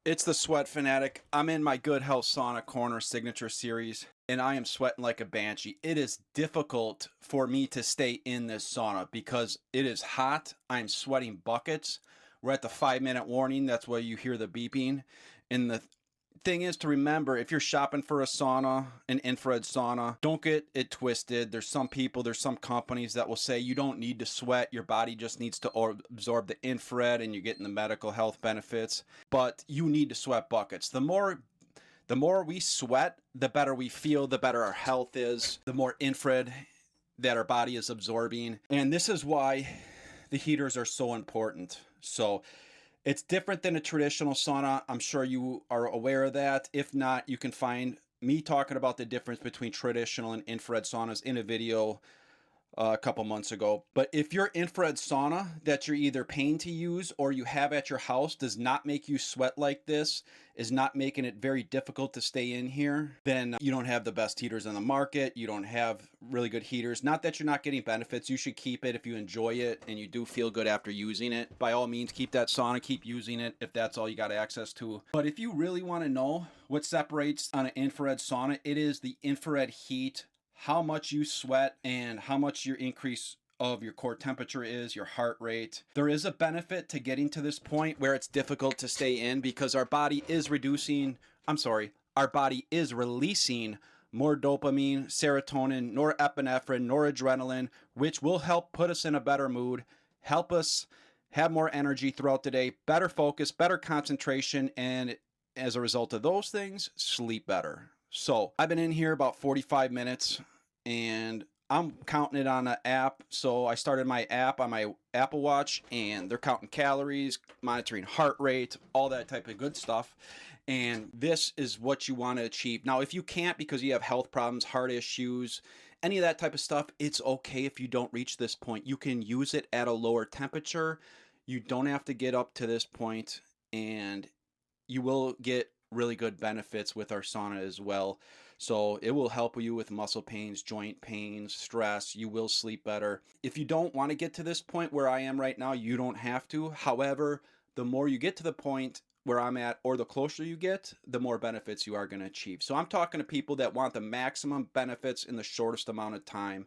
It's the Sweat Fanatic. I'm in my Good Health Sauna Corner Signature Series, and I am sweating like a banshee. It is difficult for me to stay in this sauna because it is hot. I'm sweating buckets. We're at the 5-minute warning. That's why you hear the beeping. And the thing is to remember, if you're shopping for a sauna, an infrared sauna, don't get it twisted. There's some people, there's some companies that will say you don't need to sweat. Your body just needs to absorb the infrared and you're getting the medical health benefits. But you need to sweat buckets. The more we sweat, the better we feel, the better our health is, the more infrared that our body is absorbing. And this is why the heaters are so important. So it's different than a traditional sauna. I'm sure you are aware of that. If not, you can find me talking about the difference between traditional and infrared saunas in a video a couple months ago. But if your infrared sauna that you're either paying to use or you have at your house does not make you sweat like this, is not making it very difficult to stay in here, then you don't have the best heaters on the market. You don't have really good heaters. Not that you're not getting benefits. You should keep it if you enjoy it and you do feel good after using it. By all means, keep that sauna, keep using it if that's all you got access to. But if you really want to know what separates on an infrared sauna, it is the infrared heat, how much you sweat, and how much your increase of your core temperature is, your heart rate. There is a benefit to getting to this point where it's difficult to stay in because our body is releasing more dopamine, serotonin, norepinephrine, noradrenaline, which will help put us in a better mood, help us have more energy throughout the day, better focus, better concentration, and as a result of those things, sleep better. So I've been in here about 45 minutes and I'm counting it on an app. So I started my app on my Apple Watch and they're counting calories, monitoring heart rate, all that type of good stuff. And this is what you want to achieve. Now, if you can't because you have health problems, heart issues, any of that type of stuff, it's okay if you don't reach this point. You can use it at a lower temperature. You don't have to get up to this point, and you will get really good benefits with our sauna as well. So it will help you with muscle pains, joint pains, stress. You will sleep better. If you don't want to get to this point where I am right now, you don't have to. However, the more you get to the point where I'm at, or the closer you get, the more benefits you are going to achieve. So I'm talking to people that want the maximum benefits in the shortest amount of time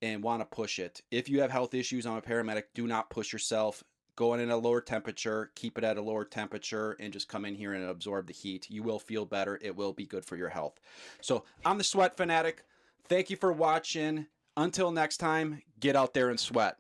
and want to push it. If you have health issues, I'm a paramedic, do not push yourself. Go in at a lower temperature, keep it at a lower temperature, and just come in here and absorb the heat. You will feel better. It will be good for your health. So I'm the Sweat Fanatic. Thank you for watching. Until next time, get out there and sweat.